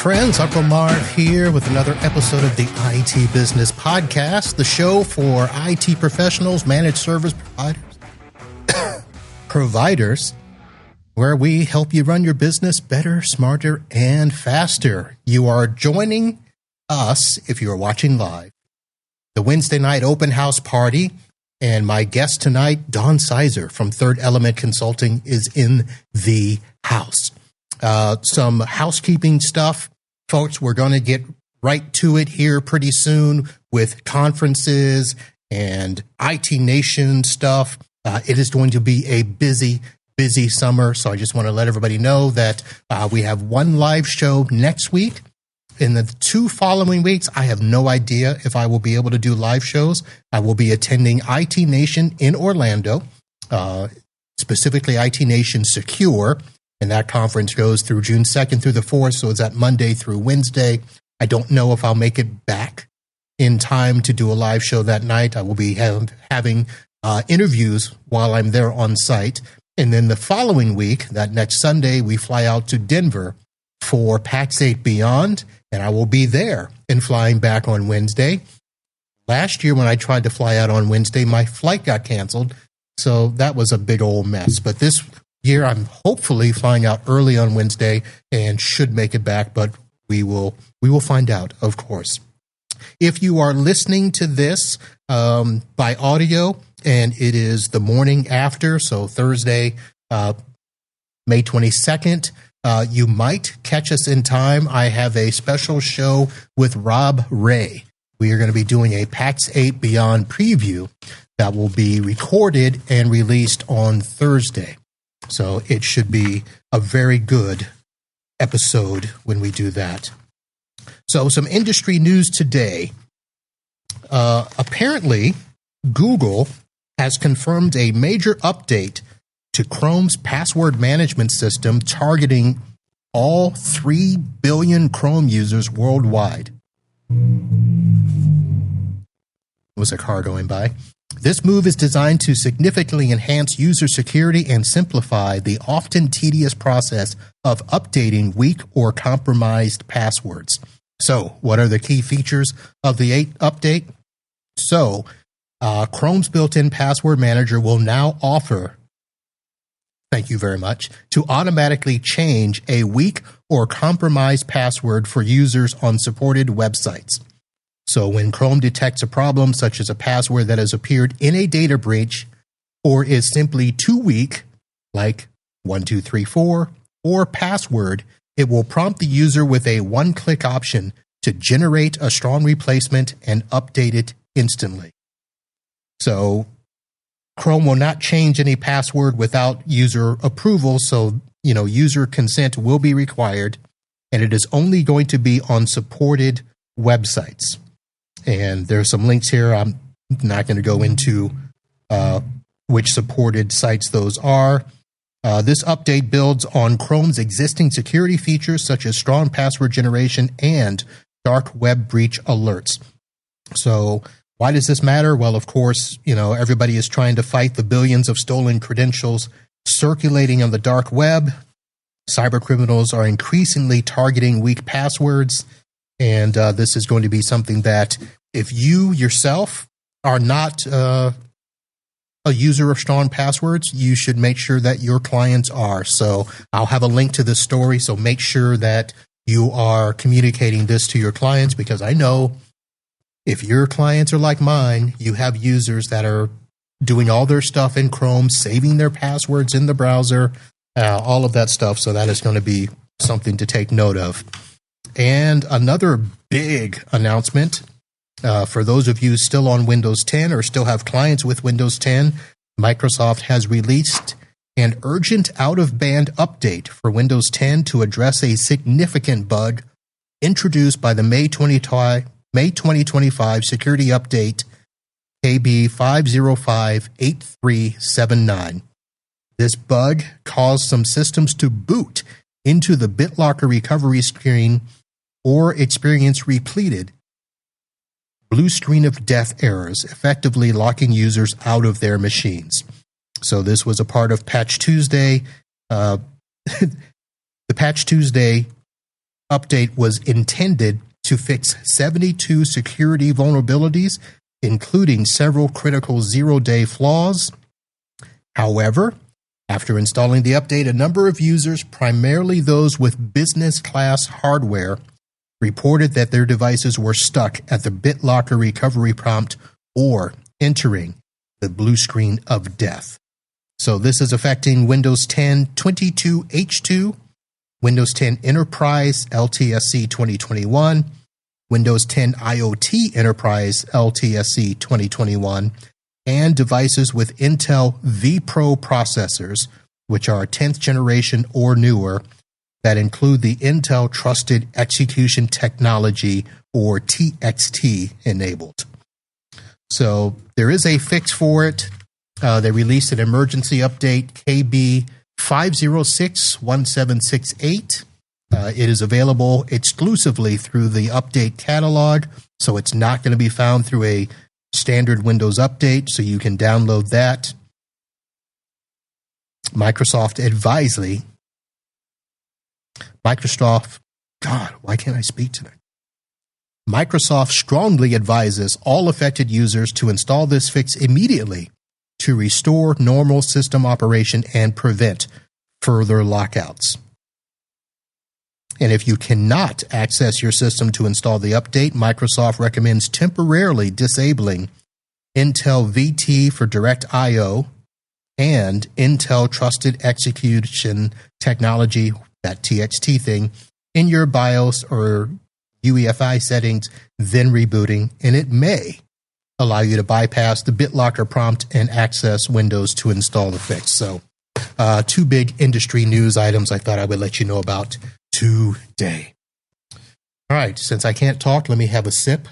friends, Uncle Marv here with another episode of the IT Business Podcast, the show for IT professionals, managed service providers, where we help you run your business better, smarter, and faster. You are joining us, if you are watching live, the Wednesday night open house party, and my guest tonight, Dawn Sizer from Third Element Consulting, is in the house. Some housekeeping stuff. Folks, we're going to get right to it here pretty soon with conferences and IT Nation stuff. It is going to be a busy summer. So I just want to let everybody know that we have one live show next week. In the 2 following weeks, I have no idea if I will be able to do live shows. I will be attending IT Nation in Orlando, specifically IT Nation Secure. And that conference goes through June 2nd through the 4th, so it's that Monday through Wednesday. I don't know if I'll make it back in time to do a live show that night. I will be having interviews while I'm there on site. And then the following week, that next Sunday, we fly out to Denver for PAX 8 Beyond, and I will be there and flying back on Wednesday. Last year, when I tried to fly out on Wednesday, my flight got canceled, so that was a big old mess. But this year, I'm hopefully flying out early on Wednesday and should make it back, but we will find out, of course. If you are listening to this by audio, and it is the morning after, so Thursday, May 22nd, you might catch us in time. I have a special show with Rob Ray. We are going to be doing a PAX 8 Beyond preview that will be recorded and released on Thursday. So it should be a very good episode when we do that. So some industry news today. Apparently, Google has confirmed a major update to Chrome's password management system targeting all 3 billion Chrome users worldwide. There was a car going by. This move is designed to significantly enhance user security and simplify the often tedious process of updating weak or compromised passwords. So, what are the key features of the update? So, Chrome's built-in password manager will now offer, thank you very much, to automatically change a weak or compromised password for users on supported websites. So when Chrome detects a problem, such as a password that has appeared in a data breach or is simply too weak, like 1234 or password, it will prompt the user with a one-click option to generate a strong replacement and update it instantly. So Chrome will not change any password without user approval, so user consent will be required, and it is only going to be on supported websites. And there's some links here. I'm not going to go into which supported sites those are. This update builds on Chrome's existing security features, such as strong password generation and dark web breach alerts. So why does this matter? Well, of course, everybody is trying to fight the billions of stolen credentials circulating on the dark web. Cyber criminals are increasingly targeting weak passwords. And this is going to be something that if you yourself are not a user of strong passwords, you should make sure that your clients are. So I'll have a link to this story. So make sure that you are communicating this to your clients, because I know if your clients are like mine, you have users that are doing all their stuff in Chrome, saving their passwords in the browser, all of that stuff. So that is going to be something to take note of. And another big announcement, for those of you still on Windows 10 or still have clients with Windows 10, Microsoft has released an urgent out-of-band update for Windows 10 to address a significant bug introduced by the May 2025 security update KB 5058379. This bug caused some systems to boot into the BitLocker recovery screen or experience repeated blue screen of death errors, effectively locking users out of their machines. So this was a part of Patch Tuesday. The Patch Tuesday update was intended to fix 72 security vulnerabilities, including several critical zero-day flaws. However, after installing the update, a number of users, primarily those with business-class hardware, reported that their devices were stuck at the BitLocker recovery prompt or entering the blue screen of death. So this is affecting Windows 10 22H2, Windows 10 Enterprise LTSC 2021, Windows 10 IoT Enterprise LTSC 2021, and devices with Intel vPro processors, which are 10th generation or newer, that include the Intel Trusted Execution Technology, or TXT, enabled. So there is a fix for it. They released an emergency update, KB 5061768. It is available exclusively through the update catalog, so it's not going to be found through a standard Windows update, so you can download that. Microsoft strongly advises all affected users to install this fix immediately to restore normal system operation and prevent further lockouts. And if you cannot access your system to install the update, Microsoft recommends temporarily disabling Intel VT for Direct I/O and Intel Trusted Execution Technology, that TXT thing, in your BIOS or UEFI settings, then rebooting, and it may allow you to bypass the BitLocker prompt and access Windows to install the fix. So, two big industry news items I thought I would let you know about today. All right, since I can't talk, let me have a sip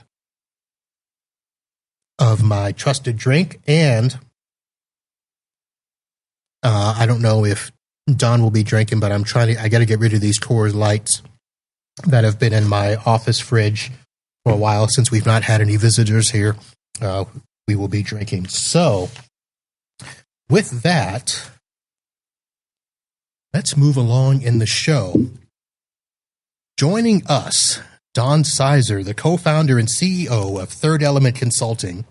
of my trusted drink. And I don't know if Dawn will be drinking, but I got to get rid of these Coors Lights that have been in my office fridge for a while since we've not had any visitors here. We will be drinking. So, with that, let's move along in the show. Joining us, Dawn Sizer, the co-founder and CEO of Third Element Consulting.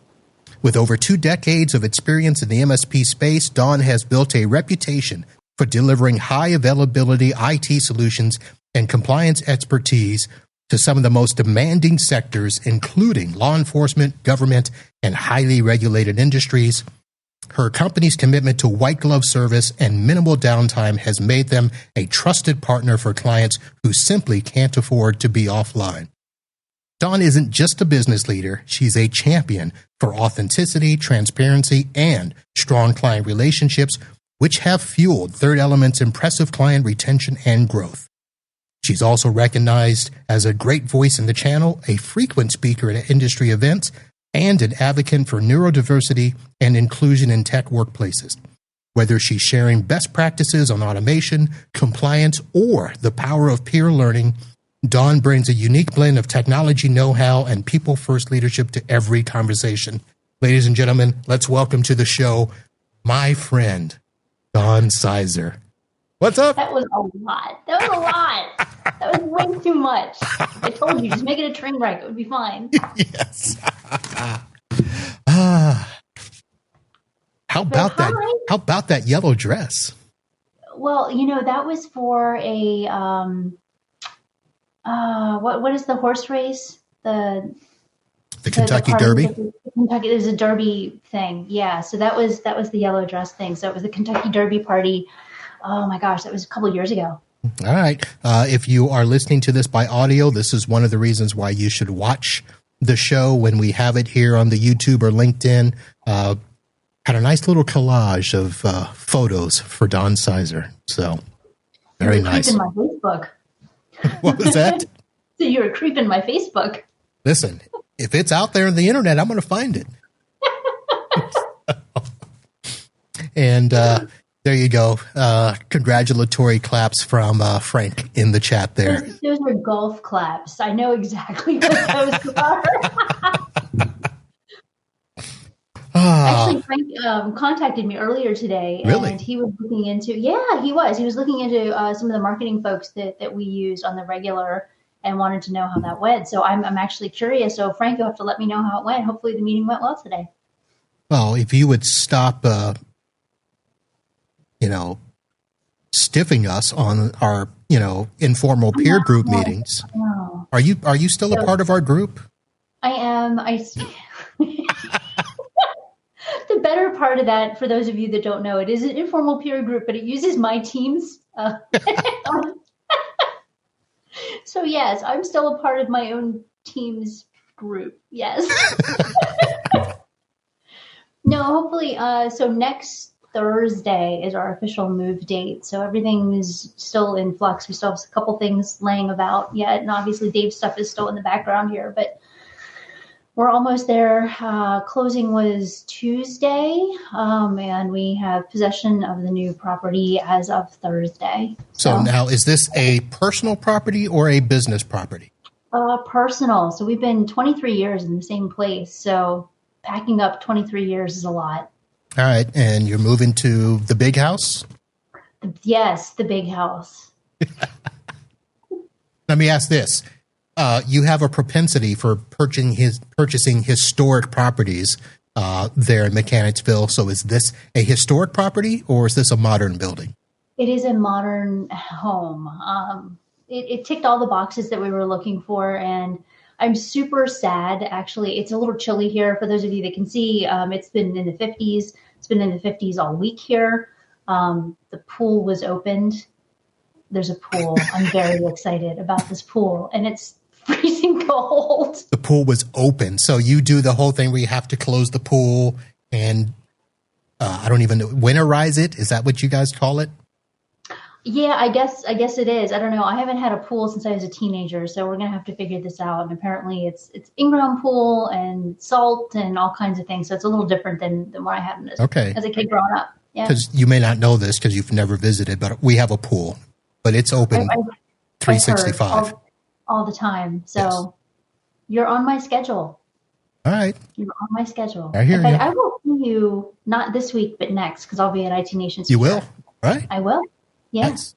With over 2 decades of experience in the MSP space, Dawn has built a reputation for delivering high availability IT solutions and compliance expertise to some of the most demanding sectors, including law enforcement, government, and highly regulated industries. Her company's commitment to white glove service and minimal downtime has made them a trusted partner for clients who simply can't afford to be offline. Dawn isn't just a business leader, she's a champion for authenticity, transparency, and strong client relationships, which have fueled Third Element's impressive client retention and growth. She's also recognized as a great voice in the channel, a frequent speaker at industry events, and an advocate for neurodiversity and inclusion in tech workplaces. Whether she's sharing best practices on automation, compliance, or the power of peer learning, Dawn brings a unique blend of technology know-how and people-first leadership to every conversation. Ladies and gentlemen, let's welcome to the show my friend, Dawn Sizer. What's up? That was a lot. That was way too much. I told you, just make it a train wreck. It would be fine. Yes. How about that? How about that yellow dress? Well, that was for a what is the horse race? The Kentucky Derby. Kentucky, there's a Derby thing. Yeah, so that was the yellow dress thing. So it was the Kentucky Derby party. Oh my gosh, that was a couple of years ago. All right. If you are listening to this by audio, this is one of the reasons why you should watch the show when we have it here on the YouTube or LinkedIn. Had a nice little collage of photos for Dawn Sizer. So very nice. Creeping my Facebook. What was that? So you were creeping my Facebook. Listen, if it's out there on the internet, I'm going to find it. And there you go. Congratulatory claps from Frank in the chat there. Those are golf claps. I know exactly what those are. Actually, Frank contacted me earlier today, Really? and he was looking into, he was looking into some of the marketing folks that we use on the regular and wanted to know how that went. So I'm actually curious. So Frank, you'll have to let me know how it went. Hopefully the meeting went well today. Well, if you would stop, stiffing us on our, informal peer group meetings. No. Are you still a part of our group? I am. The better part of that, for those of you that don't know, it is an informal peer group, but it uses my teams. So yes, I'm still a part of my own team's group. Yes. No, hopefully. So next Thursday is our official move date. So everything is still in flux. We still have a couple things laying about yet. And obviously Dave's stuff is still in the background here, but we're almost there. Closing was Tuesday, and we have possession of the new property as of Thursday. So now, is this a personal property or a business property? Personal. So we've been 23 years in the same place. So packing up 23 years is a lot. All right. And you're moving to the big house? Yes, the big house. Let me ask this. You have a propensity for purchasing historic properties there in Mechanicsville. So is this a historic property or is this a modern building? It is a modern home. It ticked all the boxes that we were looking for. And I'm super sad. Actually, it's a little chilly here. For those of you that can see, it's been in the 50s. It's been in the 50s all week here. The pool was opened. There's a pool. I'm very excited about this pool. And it's freezing cold. The pool was open. So you do the whole thing where you have to close the pool and I don't even know, winterize it. Is that what you guys call it? Yeah, I guess it is. I don't know. I haven't had a pool since I was a teenager, so we're gonna have to figure this out. And apparently it's in-ground pool and salt and all kinds of things. So it's a little different than what I had as a kid growing up. Yeah. Because you may not know this because you've never visited, but we have a pool, but it's open 365. All the time. So You're on my schedule. All right. You're on my schedule. I hear you. I will see you not this week, but next, because I'll be at IT Nation. You will? Right. I will. Yeah. Nice.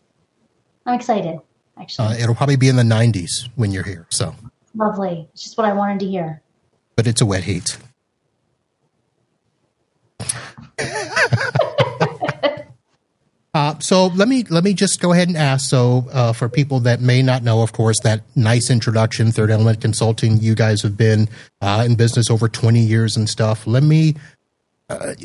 I'm excited, actually. It'll probably be in the 90s when you're here. So lovely. It's just what I wanted to hear. But it's a wet heat. So let me just go ahead and ask. So for people that may not know, of course, that nice introduction, Third Element Consulting, you guys have been in business over 20 years and stuff. Let me, let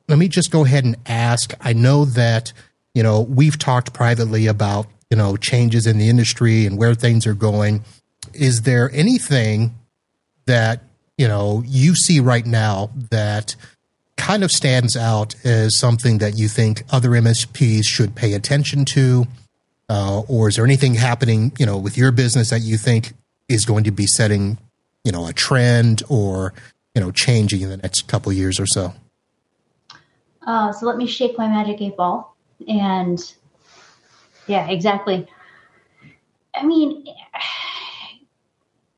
me just go ahead and ask. I know that, we've talked privately about, changes in the industry and where things are going. Is there anything that, you see right now that kind of stands out as something that you think other MSPs should pay attention to? Or is there anything happening, with your business that you think is going to be setting, a trend or, changing in the next couple of years or so? So let me shake my magic 8-ball. And yeah, exactly. I mean,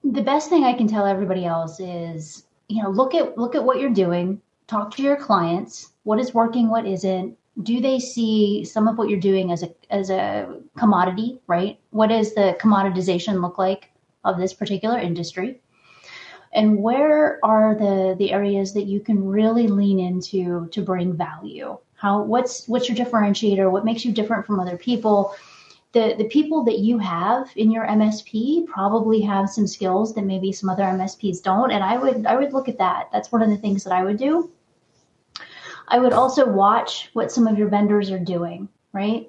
the best thing I can tell everybody else is, look at what you're doing. Talk to your clients. What is working? What isn't? Do they see some of what you're doing as a commodity, right? What does the commoditization look like of this particular industry? And where are the areas that you can really lean into to bring value? What's your differentiator? What makes you different from other people? The people that you have in your MSP probably have some skills that maybe some other MSPs don't. And I would look at that. That's one of the things that I would do. I would also watch what some of your vendors are doing, right?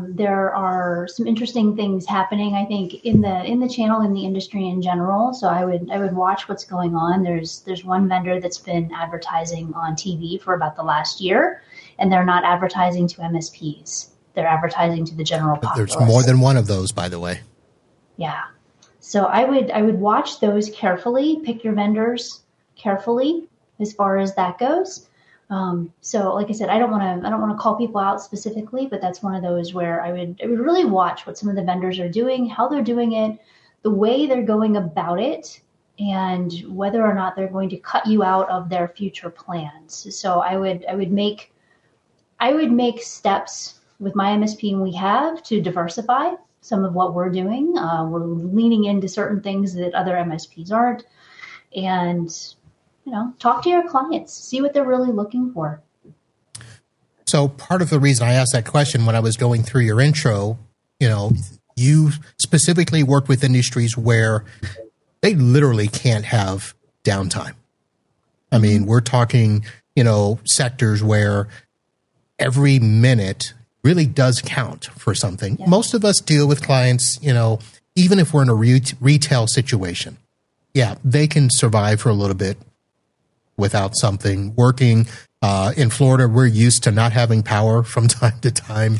There are some interesting things happening, I think, in the channel, in the industry in general. So I would watch what's going on. There's one vendor that's been advertising on TV for about the last year, and they're not advertising to MSPs. They're advertising to the general populace. There's more than one of those, by the way. Yeah. So I would watch those carefully, pick your vendors carefully as far as that goes. So like I said, I don't want to call people out specifically, but that's one of those where I would really watch what some of the vendors are doing, how they're doing it, the way they're going about it, and whether or not they're going to cut you out of their future plans. So I would make steps with my MSP we have to diversify some of what we're doing. We're leaning into certain things that other MSPs aren't, and talk to your clients, see what they're really looking for. So part of the reason I asked that question when I was going through your intro, you specifically work with industries where they literally can't have downtime. I mean, we're talking, sectors where every minute really does count for something. Yeah. Most of us deal with clients, even if we're in a retail situation. Yeah, they can survive for a little bit without something. Working in Florida, we're used to not having power from time to time,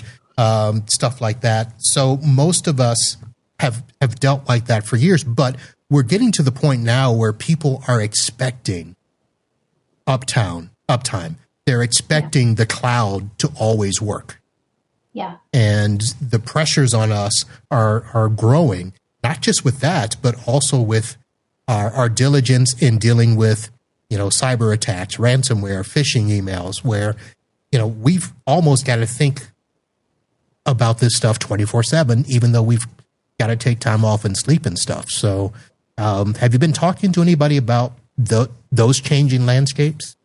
stuff like that. So most of us have dealt like that for years, but we're getting to the point now where people are expecting uptime. They're expecting the cloud to always work. Yeah. And the pressures on us are growing, not just with that, but also with our diligence in dealing with, cyber attacks, ransomware, phishing emails, where, we've almost got to think about this stuff 24/7, even though we've got to take time off and sleep and stuff. So have you been talking to anybody about those changing landscapes?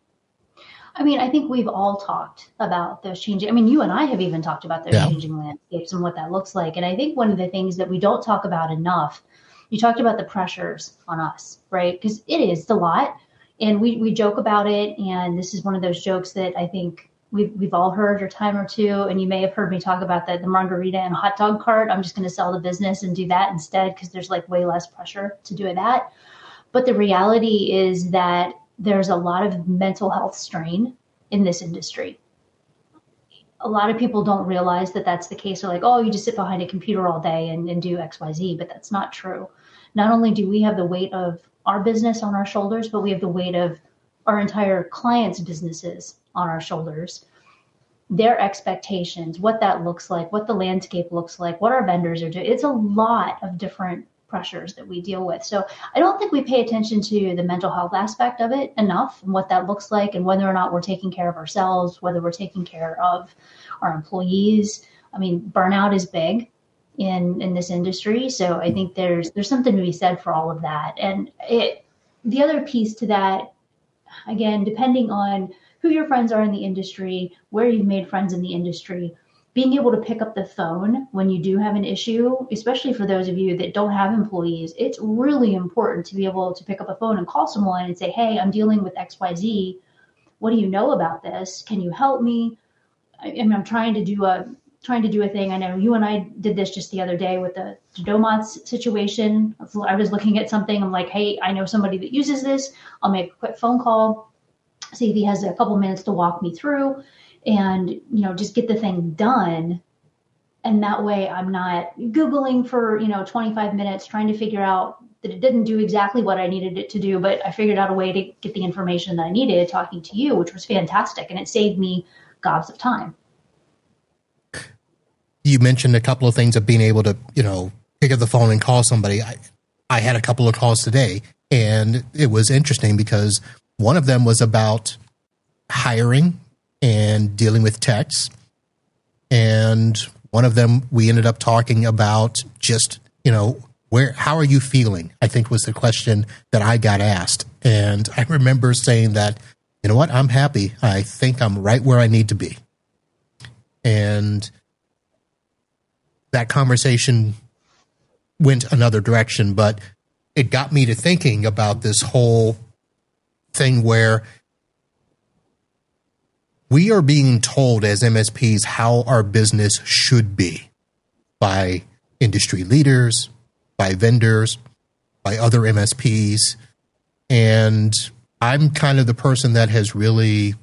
I mean, I think we've all talked about those changing. I mean, you and I have even talked about those changing landscapes and what that looks like. And I think one of the things that we don't talk about enough, you talked about the pressures on us, right? Because it's a lot. And we joke about it. And this is one of those jokes that I think we've all heard a time or two. And you may have heard me talk about the margarita and hot dog cart. I'm just going to sell the business and do that instead, because there's like way less pressure to do that. But the reality is that there's a lot of mental health strain in this industry. A lot of people don't realize that that's the case. They're like, oh, you just sit behind a computer all day and do X, Y, Z, but that's not true. Not only do we have the weight of our business on our shoulders, but we have the weight of our entire clients' businesses on our shoulders. Their expectations, what that looks like, what the landscape looks like, what our vendors are doing. It's a lot of different pressures that we deal with. So I don't think we pay attention to the mental health aspect of it enough, and what that looks like, and whether or not we're taking care of ourselves, whether we're taking care of our employees. I mean, burnout is big in this industry. So I think there's something to be said for all of that. And the other piece to that, again, depending on who your friends are in the industry, where you've made friends in the industry, being able to pick up the phone when you do have an issue, especially for those of you that don't have employees, it's really important to be able to pick up a phone and call someone and say, hey, I'm dealing with XYZ. What do you know about this? Can you help me? I'm trying to do a thing. I know you and I did this just the other day with the Domots situation. I was looking at something. I'm like, hey, I know somebody that uses this. I'll make a quick phone call, see if he has a couple minutes to walk me through, and just get the thing done. And that way I'm not Googling for 25 minutes trying to figure out that it didn't do exactly what I needed it to do, but I figured out a way to get the information that I needed talking to you, which was fantastic, and it saved me gobs of time. You mentioned a couple of things of being able to pick up the phone and call somebody. I had a couple of calls today, and it was interesting because one of them was about hiring and dealing with techs. And one of them, we ended up talking about just, how are you feeling? I think was the question that I got asked. And I remember saying that, you know what, I'm happy. I think I'm right where I need to be. And that conversation went another direction, but it got me to thinking about this whole thing where we are being told as MSPs how our business should be by industry leaders, by vendors, by other MSPs. And I'm kind of the person that has really,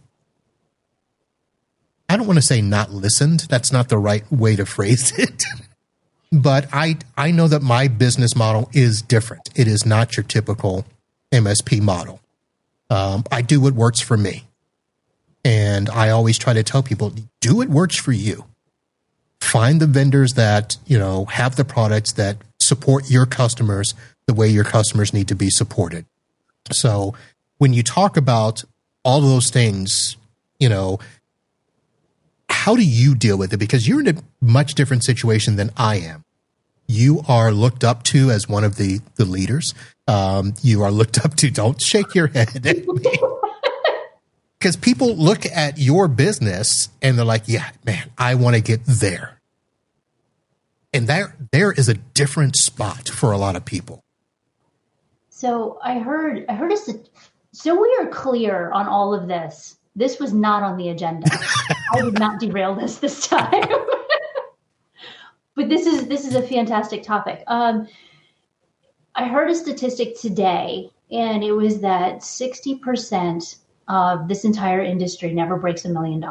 I don't want to say not listened. That's not the right way to phrase it. But I know that my business model is different. It is not your typical MSP model. I do what works for me. And I always try to tell people, do what works for you. Find the vendors that, have the products that support your customers the way your customers need to be supported. So when you talk about all of those things, you know, how do you deal with it? Because you're in a much different situation than I am. You are looked up to as one of the leaders. You are looked up to. Don't shake your head at me. Because people look at your business and they're like, yeah, man, I want to get there. And there is a different spot for a lot of people. So I heard us. So we are clear on all of this. This was not on the agenda. I did not derail this time. But this is a fantastic topic. I heard a statistic today, and it was that 60% of this entire industry never breaks $1 million.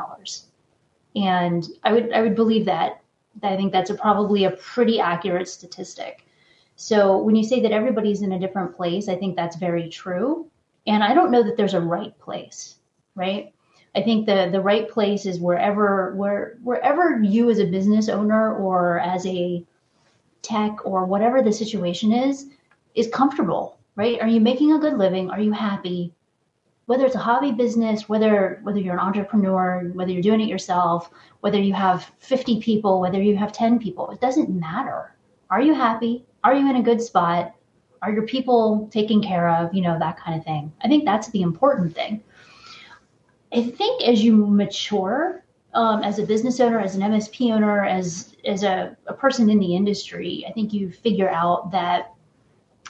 And I would believe that. I think that's probably a pretty accurate statistic. So when you say that everybody's in a different place, I think that's very true. And I don't know that there's a right place, right? I think the right place is wherever you as a business owner or as a tech or whatever the situation is comfortable, right? Are you making a good living? Are you happy? Whether it's a hobby business, whether you're an entrepreneur, whether you're doing it yourself, whether you have 50 people, whether you have 10 people, it doesn't matter. Are you happy? Are you in a good spot? Are your people taken care of? You know, that kind of thing. I think that's the important thing. I think as you mature as a business owner, as an MSP owner, as a person in the industry, I think you figure out that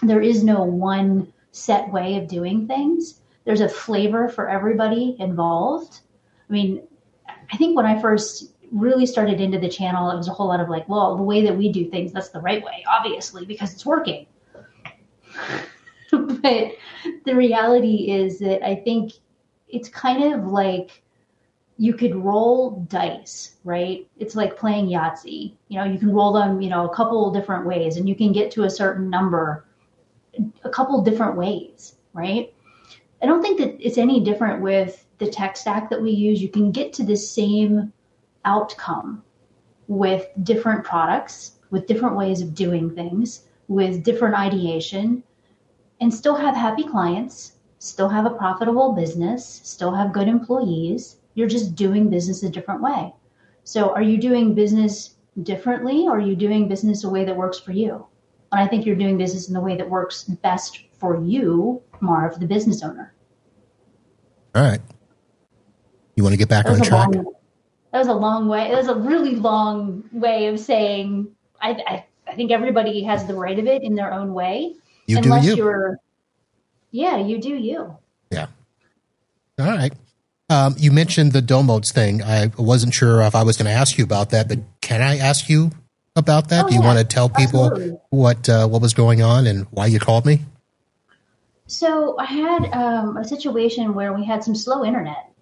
there is no one set way of doing things. There's a flavor for everybody involved. I mean, I think when I first really started into the channel, it was a whole lot of like, well, the way that we do things, that's the right way, obviously, because it's working. But the reality is that I think it's kind of like you could roll dice, right? It's like playing Yahtzee. You know, you can roll them, you know, a couple different ways and you can get to a certain number a couple different ways, right? I don't think that it's any different with the tech stack that we use. You can get to the same outcome with different products, with different ways of doing things, with different ideation, and still have happy clients, still have a profitable business, still have good employees. You're just doing business a different way. So are you doing business differently, or are you doing business a way that works for you? And I think you're doing business in the way that works best for you, Marv, the business owner. All right. You want to get back on track? That was a long way. It was a really long way of saying I think everybody has the right of it in their own way. You do you. You do you. Yeah. All right. You mentioned the Domodes thing. I wasn't sure if I was going to ask you about that, but can I ask you about that? Do you want to tell people what was going on and why you called me? So I had a situation where we had some slow internet,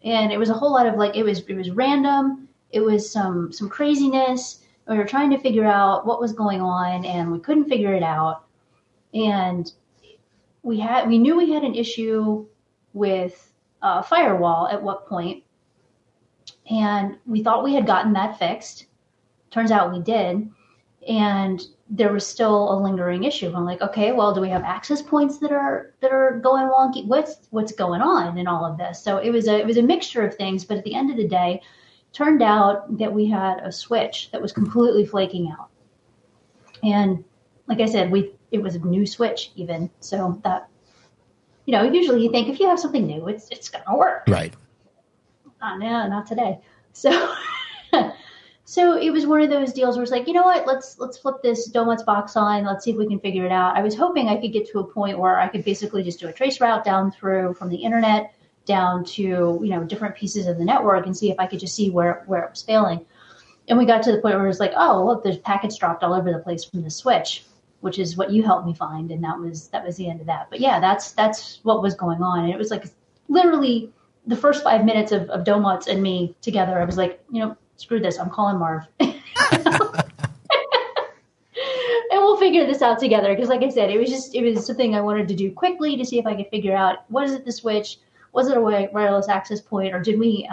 and it was a whole lot of like it was random. It was some craziness. We were trying to figure out what was going on, and we couldn't figure it out. And we knew we had an issue with firewall at what point, and we thought we had gotten that fixed. Turns out we did, and there was still a lingering issue. I'm like, okay, well, do we have access points that are going wonky? What's going on in all of this? So it was a mixture of things, but at the end of the day, turned out that we had a switch that was completely flaking out. And like I said, it was a new switch even. So that, usually you think if you have something new, it's going to work. Right. No, not today. So so it was one of those deals where it's like, you know what, let's flip this Donuts box on. Let's see if we can figure it out. I was hoping I could get to a point where I could basically just do a trace route down through from the internet down to, different pieces of the network and see if I could just see where it was failing. And we got to the point where it was like, oh, look, there's packets dropped all over the place from the switch, which is what you helped me find. And that was the end of that. But yeah, that's what was going on. And it was like literally the first 5 minutes of Donuts and me together. I was like, screw this. I'm calling Marv. And we'll figure this out together. Because like I said, it was something I wanted to do quickly to see if I could figure out, what is it the switch? Was it a wireless access point? Or did we,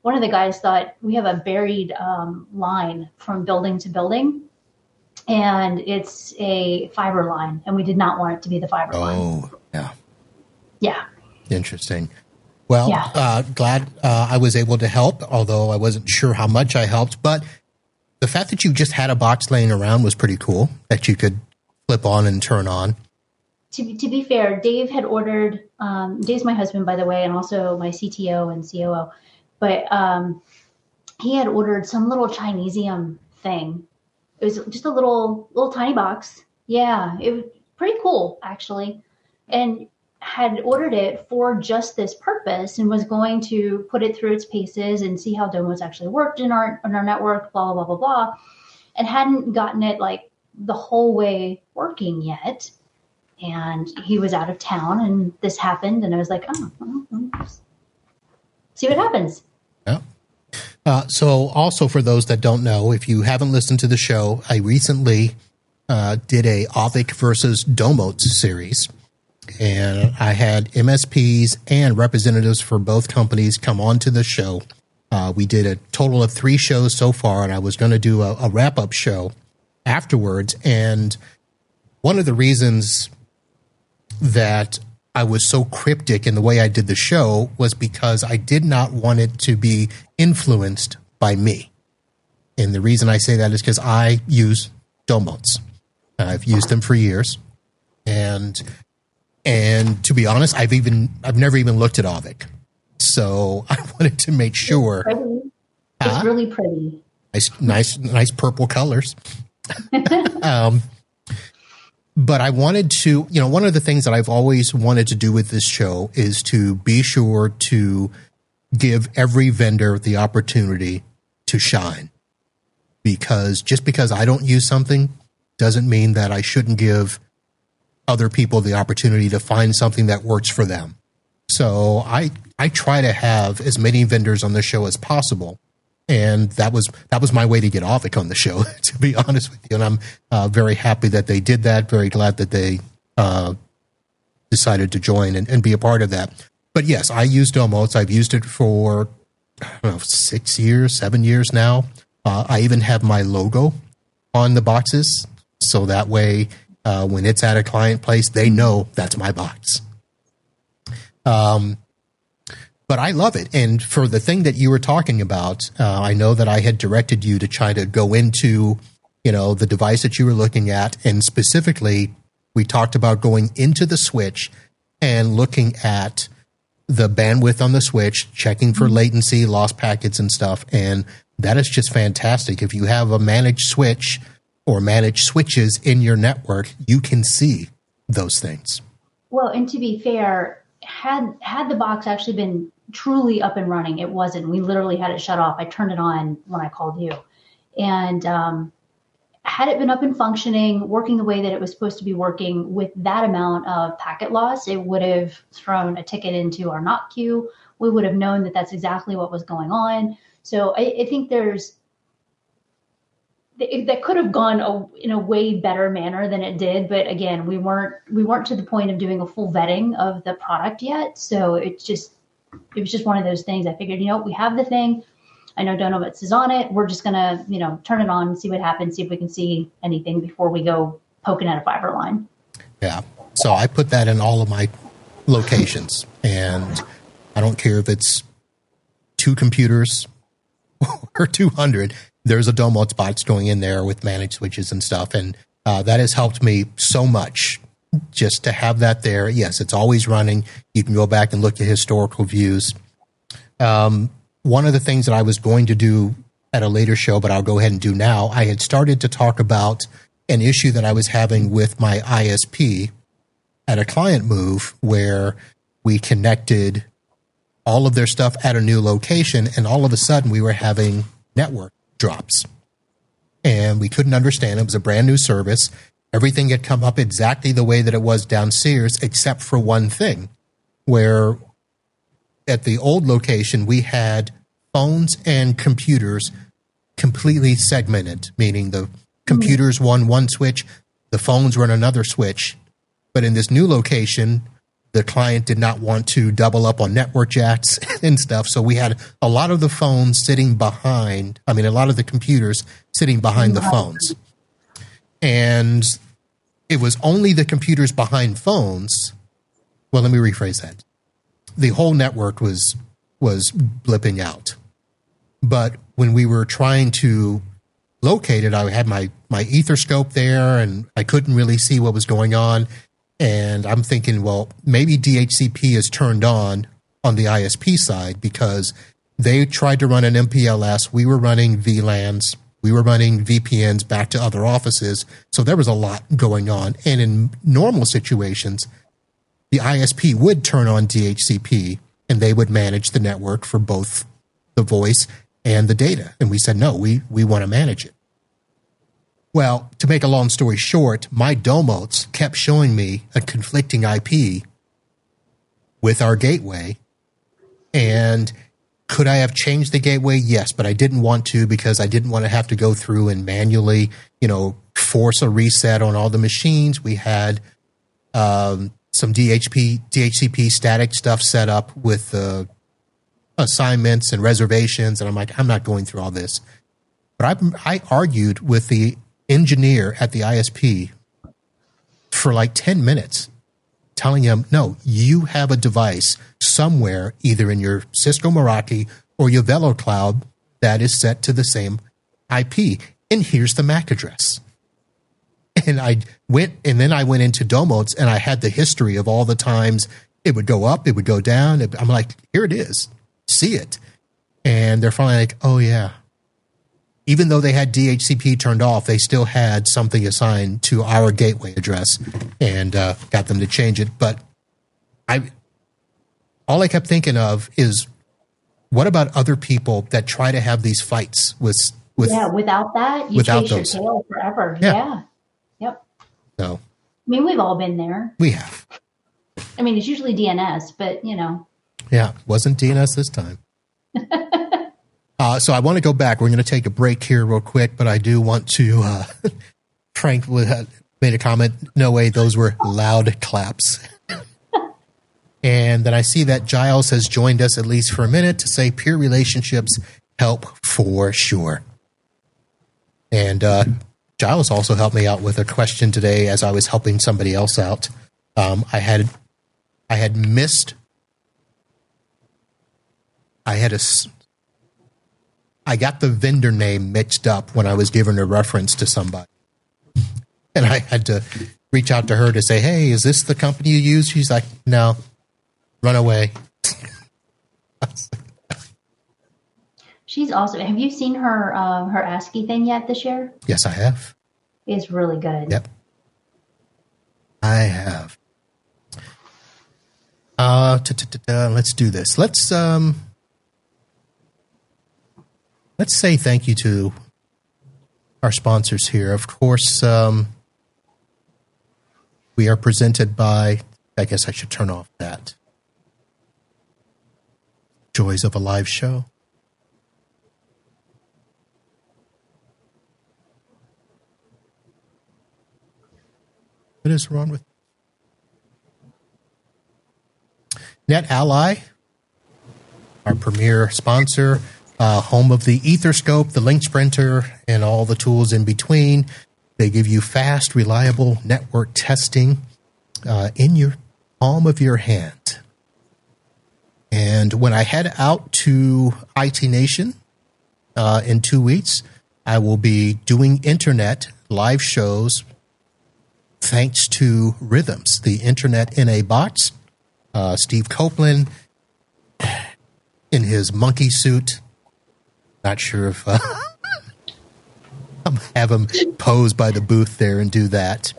one of the guys thought we have a buried line from building to building. and it's a fiber line, and we did not want it to be the fiber line. Oh, yeah. Yeah. Interesting. Well, Yeah. glad I was able to help, although I wasn't sure how much I helped. But the fact that you just had a box laying around was pretty cool that you could flip on and turn on. To be fair, Dave had ordered, Dave's my husband, by the way, and also my CTO and COO, but he had ordered some little Chinesium thing. It was just a little tiny box. Yeah, it was pretty cool, actually. And had ordered it for just this purpose and was going to put it through its paces and see how Domos actually worked in our network, blah, blah, blah, blah, blah, and hadn't gotten it like the whole way working yet. And he was out of town and this happened. And I was like, oh, well, see what happens. Yeah. So also for those that don't know, if you haven't listened to the show, I recently did a Auvik versus Domos series. And I had MSPs and representatives for both companies come on to the show. We did a total of 3 shows so far, and I was going to do a wrap-up show afterwards. And one of the reasons that I was so cryptic in the way I did the show was because I did not want it to be influenced by me. And the reason I say that is because I use Domos. I've used them for years. And to be honest, I've never even looked at Auvik. So I wanted to make sure. It's really pretty. Nice purple colors. But I wanted to, one of the things that I've always wanted to do with this show is to be sure to give every vendor the opportunity to shine. Because just because I don't use something doesn't mean that I shouldn't give other people the opportunity to find something that works for them. So I try to have as many vendors on the show as possible. And that was my way to get Auvik on the show, to be honest with you. And I'm very happy that they did that. Very glad that they decided to join and be a part of that. But yes, I use Domos. I've used it for 6 years, 7 years now. I even have my logo on the boxes, so that way when it's at a client place, they know that's my box. But I love it. And for the thing that you were talking about, I know that I had directed you to try to go into, the device that you were looking at. And specifically, we talked about going into the switch and looking at the bandwidth on the switch, checking for latency, lost packets and stuff. And that is just fantastic. If you have a managed switch or managed switches in your network, you can see those things. Well, and to be fair, had the box actually been truly up and running, it wasn't. We literally had it shut off. I turned it on when I called you. And had it been up and functioning, working the way that it was supposed to be working with that amount of packet loss, it would have thrown a ticket into our NOC queue. We would have known that that's exactly what was going on. So I think that could have gone in a way better manner than it did. But again, we weren't to the point of doing a full vetting of the product yet. So it was just one of those things. I figured, we have the thing. I know Donovitz is on it. We're just going to, turn it on, see what happens, see if we can see anything before we go poking at a fiber line. Yeah. So I put that in all of my locations, and I don't care if it's 2 computers or 200. There's a Domos box going in there with managed switches and stuff. And that has helped me so much just to have that there. Yes, it's always running. You can go back and look at historical views. One of the things that I was going to do at a later show, but I'll go ahead and do now, I had started to talk about an issue that I was having with my ISP at a client move where we connected all of their stuff at a new location, and all of a sudden we were having network drops. And we couldn't understand. It was a brand new service. Everything had come up exactly the way that it was downstairs, except for one thing, where at the old location, we had phones and computers completely segmented, meaning the computers were on one switch, the phones were on another switch. But in this new location, the client did not want to double up on network jacks and stuff. So we had a lot of the phones sitting behind, a lot of the computers sitting behind the phones. And it was only the computers behind phones. Well, let me rephrase that. The whole network was blipping out. But when we were trying to locate it, I had my Etherscope there, and I couldn't really see what was going on. And I'm thinking, well, maybe DHCP is turned on the ISP side because they tried to run an MPLS. We were running VLANs. We were running VPNs back to other offices. So there was a lot going on. And in normal situations, the ISP would turn on DHCP and they would manage the network for both the voice and the data. And we said, no, we want to manage it. Well, to make a long story short, my Domos kept showing me a conflicting IP with our gateway. And could I have changed the gateway? Yes, but I didn't want to because I didn't want to have to go through and manually, force a reset on all the machines. We had some DHCP static stuff set up with assignments and reservations. And I'm like, I'm not going through all this. But I argued with the engineer at the ISP for like 10 minutes, telling him, no, you have a device somewhere, either in your Cisco Meraki or your VeloCloud, that is set to the same IP. And here's the MAC address. And I went into Domos and I had the history of all the times it would go up, it would go down. I'm like, here it is. See it. And they're finally like, oh yeah. Even though they had DHCP turned off, they still had something assigned to our gateway address and got them to change it. But all I kept thinking of is, what about other people that try to have these fights with without that, you chase your tail forever. Yeah. Yep. So, we've all been there. We have. It's usually DNS, but Yeah, wasn't DNS this time. So I want to go back. We're going to take a break here real quick, but I do want to, Frank made a comment, no way, those were loud claps. And then I see that Giles has joined us at least for a minute to say peer relationships help for sure. And Giles also helped me out with a question today as I was helping somebody else out. I got the vendor name mixed up when I was giving a reference to somebody. And I had to reach out to her to say, hey, is this the company you use? She's like, no, run away. She's awesome. Have you seen her ASCII thing yet this year? Yes, I have. It's really good. Yep. I have. Let's do this. Let's say thank you to our sponsors here. Of course, we are presented by, I guess I should turn off that. Joys of a live show. What is wrong with NetAlly, our premier sponsor, home of the Etherscope, the Link Sprinter, and all the tools in between. They give you fast, reliable network testing in your palm of your hand. And when I head out to IT Nation in 2 weeks, I will be doing internet live shows thanks to Rhythms, the internet in a box. Steve Copeland in his monkey suit. Not sure if I'll have him pose by the booth there and do that.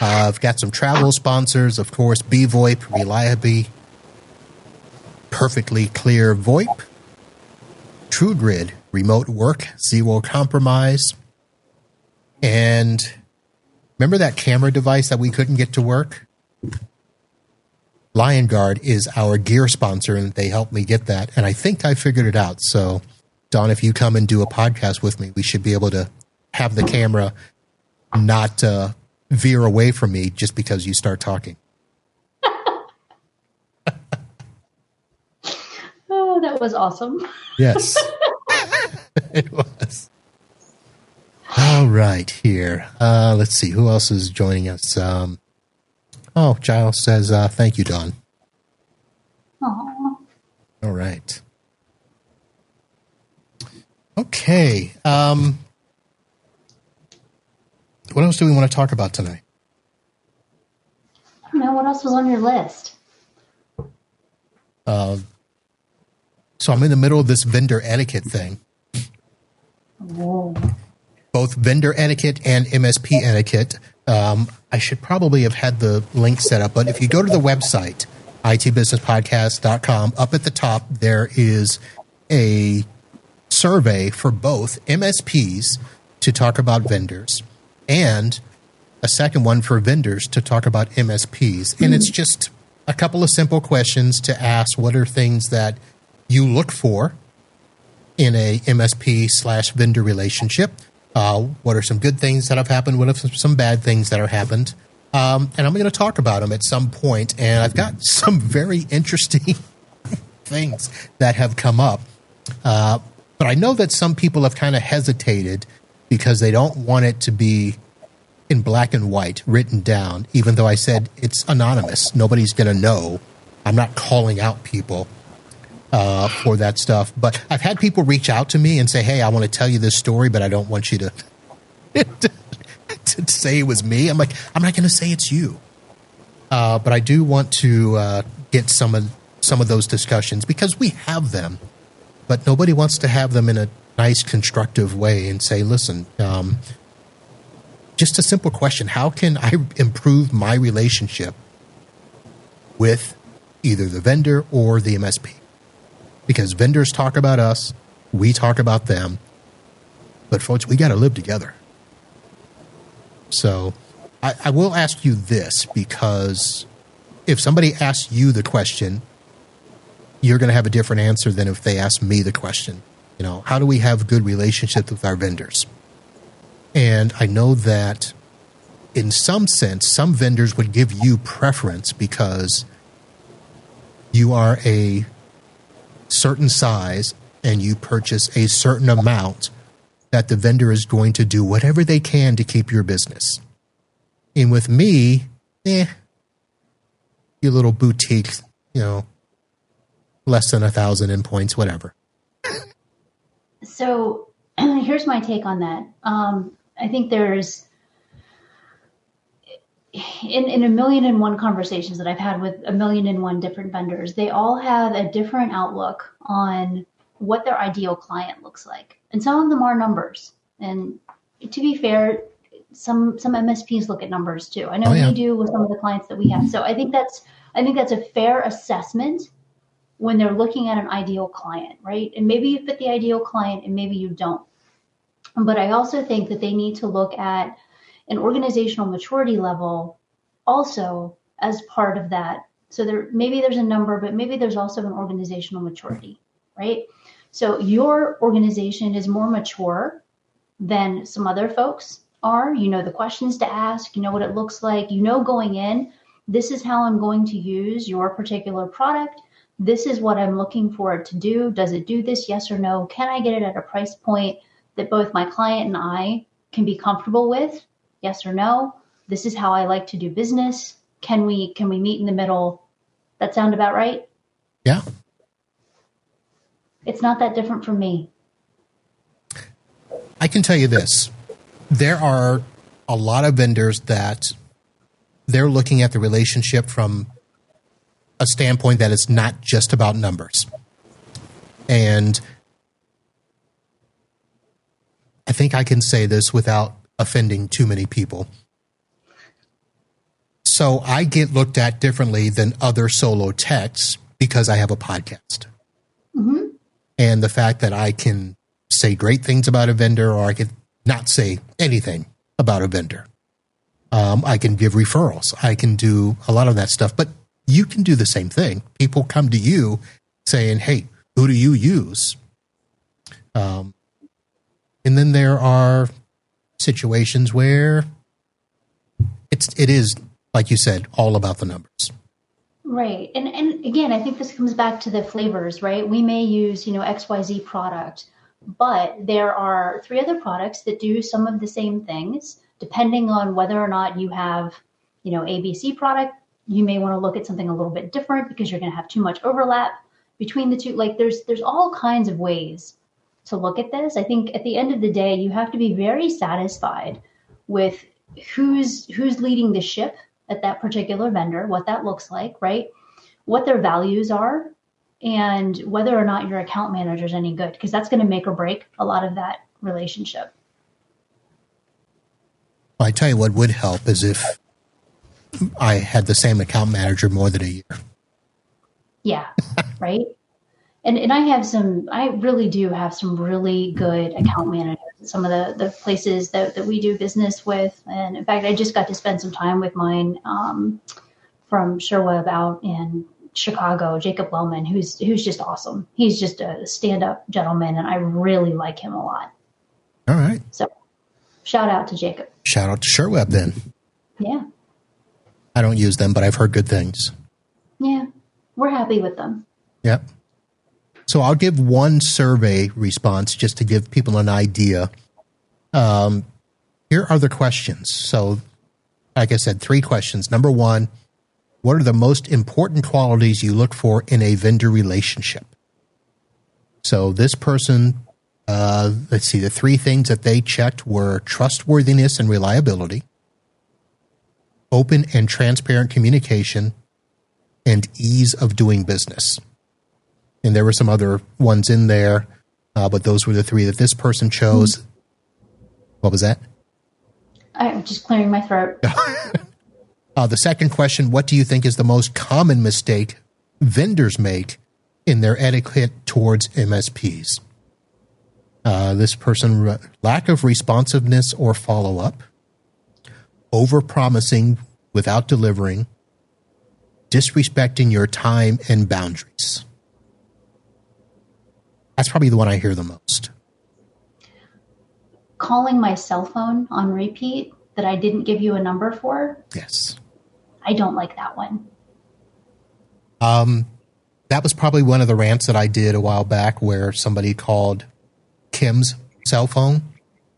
I've got some travel sponsors, of course, BVoIP, Reliably, Perfectly Clear VoIP, TrueGrid, Remote Work, Zero Compromise, and remember that camera device that we couldn't get to work? LionGuard is our gear sponsor, and they helped me get that, and I think I figured it out. So, Don, if you come and do a podcast with me, we should be able to have the camera not veer away from me just because you start talking. Oh, that was awesome. Yes, it was. All right here. Let's see. Who else is joining us? Giles says, thank you, Dawn. Aww. All right. Okay. What else do we want to talk about tonight? I don't know. What else was on your list? So I'm in the middle of this vendor etiquette thing. Whoa. Both vendor etiquette and MSP etiquette. I should probably have had the link set up, but if you go to the website, itbusinesspodcast.com, up at the top, there is a survey for both MSPs to talk about vendors and a second one for vendors to talk about MSPs. And it's just a couple of simple questions to ask. What are things that you look for in a MSP/vendor relationship? What are some good things that have happened? What are some bad things that have happened? And I'm going to talk about them at some point. And I've got some very interesting things that have come up. But I know that some people have kind of hesitated because they don't want it to be in black and white written down, even though I said it's anonymous. Nobody's going to know. I'm not calling out people for that stuff. But I've had people reach out to me and say, hey, I want to tell you this story, but I don't want you to, to say it was me. I'm like, I'm not going to say it's you. But I do want to get some of those discussions because we have them, but nobody wants to have them in a nice, constructive way and say, listen, just a simple question. How can I improve my relationship with either the vendor or the MSP? Because vendors talk about us, we talk about them, but folks, we got to live together. So I will ask you this, because if somebody asks you the question, you're going to have a different answer than if they ask me the question. You know, how do we have good relationships with our vendors? And I know that in some sense, some vendors would give you preference because you are a certain size and you purchase a certain amount, that the vendor is going to do whatever they can to keep your business. And with me, your little boutique, less than 1,000 endpoints, whatever. So here's my take on that. I think there's, in 1,000,001 conversations that I've had with 1,000,001 different vendors, they all have a different outlook on what their ideal client looks like. And some of them are numbers. And to be fair, some MSPs look at numbers too. I know we do with some of the clients that we have. So I think that's a fair assessment when they're looking at an ideal client, right? And maybe you fit the ideal client and maybe you don't. But I also think that they need to look at an organizational maturity level also as part of that. So maybe there's a number, but maybe there's also an organizational maturity, right? So your organization is more mature than some other folks are. You know the questions to ask, you know what it looks like, going in, this is how I'm going to use your particular product. This is what I'm looking for it to do. Does it do this? Yes or no? Can I get it at a price point that both my client and I can be comfortable with? Yes or no? This is how I like to do business. Can we meet in the middle? That sound about right? Yeah. It's not that different from me. I can tell you this. There are a lot of vendors that they're looking at the relationship from a standpoint that it's not just about numbers. And I think I can say this without offending too many people. So I get looked at differently than other solo techs because I have a podcast. Mm-hmm. And the fact that I can say great things about a vendor, or I can not say anything about a vendor. I can give referrals. I can do a lot of that stuff, but you can do the same thing. People come to you saying, hey, who do you use? And then there are situations where it is, like you said, all about the numbers. Right. And again, I think this comes back to the flavors, right? We may use, XYZ product, But there are 3 other products that do some of the same things. Depending on whether or not you have, ABC product, you may want to look at something a little bit different because you're going to have too much overlap between the two. Like there's all kinds of ways to look at this. I think at the end of the day, you have to be very satisfied with who's leading the ship at that particular vendor, what that looks like, right? What their values are, and whether or not your account manager is any good, because that's going to make or break a lot of that relationship. I tell you what would help is if I had the same account manager more than a year. Yeah, right. And I really do have some really good account managers at some of the places that we do business with. And in fact, I just got to spend some time with mine from SureWeb out in Chicago, Jacob Lowman, who's just awesome. He's just a stand-up gentleman, and I really like him a lot. All right. So shout out to Jacob. Shout out to SureWeb then. Yeah. I don't use them, but I've heard good things. Yeah. We're happy with them. Yep. So I'll give one survey response just to give people an idea. Here are the questions. So, like I said, 3 questions. Number 1, what are the most important qualities you look for in a vendor relationship? So this person, let's see, the 3 things that they checked were trustworthiness and reliability, open and transparent communication, and ease of doing business. And there were some other ones in there, but those were the 3 that this person chose. What was that? I'm just clearing my throat. The second question, what do you think is the most common mistake vendors make in their etiquette towards MSPs? This person, lack of responsiveness or follow-up, over-promising without delivering, disrespecting your time and boundaries. That's probably the one I hear the most. Calling my cell phone on repeat that I didn't give you a number for. Yes. I don't like that one. That was probably one of the rants that I did a while back where somebody called Kim's cell phone.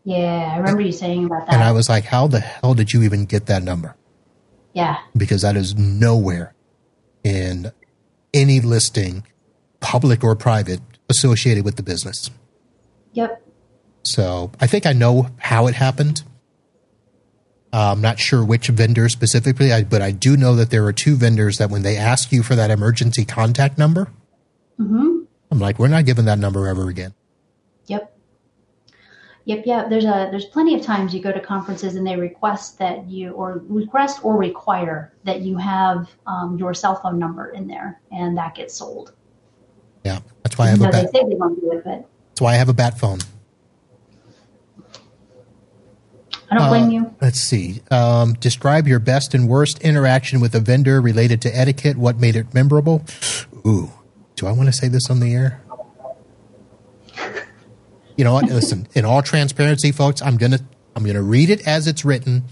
Yeah, I remember you saying about that. And I was like, how the hell did you even get that number? Yeah. Because that is nowhere in any listing, public or private, associated with the business. Yep. So I think I know how it happened. I'm not sure which vendor specifically, but I do know that there are 2 vendors that when they ask you for that emergency contact number, I'm like, we're not giving that number ever again. Yep. Yeah. There's plenty of times you go to conferences and they request or require that you have your cell phone number in there, and that gets sold. Yeah, that's why I have they say they won't do it, but that's why I have a bat phone. I don't blame you. Let's see. Describe your best and worst interaction with a vendor related to etiquette. What made it memorable? Ooh, do I want to say this on the air? You know what? Listen, in all transparency, folks, I'm gonna read it as it's written.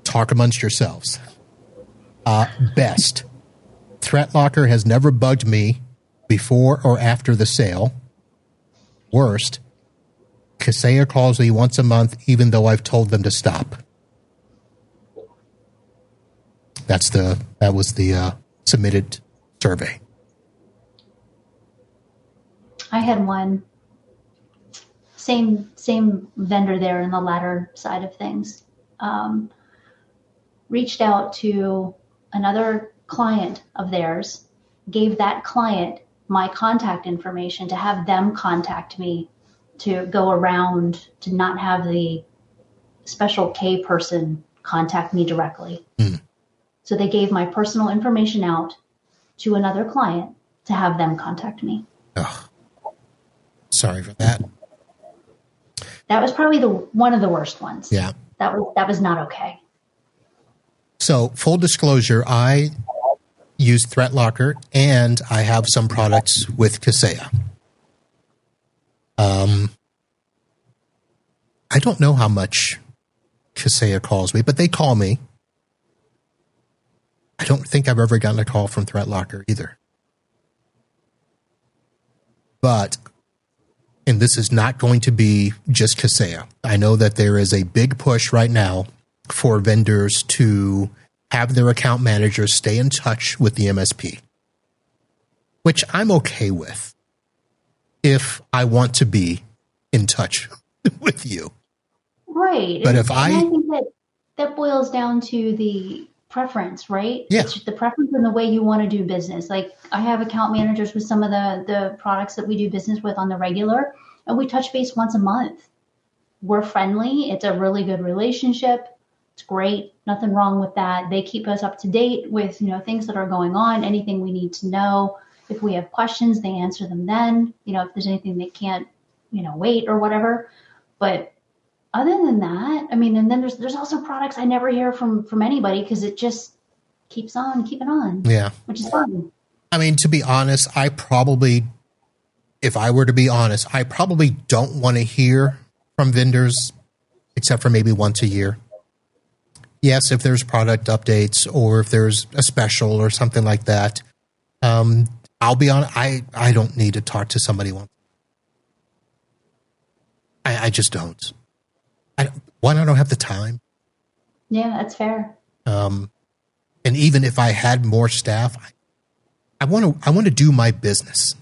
Talk amongst yourselves. Best. ThreatLocker has never bugged me before or after the sale. Worst. Kaseya calls me once a month, even though I've told them to stop. That was the submitted survey. I had one. Same vendor there in the latter side of things. Reached out to another client of theirs, gave that client my contact information to have them contact me to go around to not have the special K person contact me directly. So they gave my personal information out to another client to have them contact me. Oh, sorry for that. That was probably one of the worst ones. Yeah. That was not okay. So full disclosure, I use ThreatLocker and I have some products with Kaseya. I don't know how much Kaseya calls me, but they call me. I don't think I've ever gotten a call from ThreatLocker either. But and this is not going to be just Kaseya. I know that there is a big push right now for vendors to have their account managers stay in touch with the MSP, which I'm okay with if I want to be in touch with you. Right. But and I think that boils down to the preference, right? Yeah. It's the preference and the way you want to do business. Like I have account managers with some of the products that we do business with on the regular, and we touch base once a month. We're friendly. It's a really good relationship. It's great. Nothing wrong with that. They keep us up to date with, things that are going on, anything we need to know. If we have questions, they answer them then, if there's anything they can't, wait or whatever. But other than that, and then there's also products I never hear from anybody because it just keeps on keeping on. Yeah. Which is fun. To be honest, if I were to be honest, I probably don't want to hear from vendors except for maybe once a year. Yes, if there's product updates or if there's a special or something like that. I'll be honest, I don't need to talk to somebody once. I just don't. One, I don't have the time. Yeah, that's fair. And even if I had more staff, I want to do my business.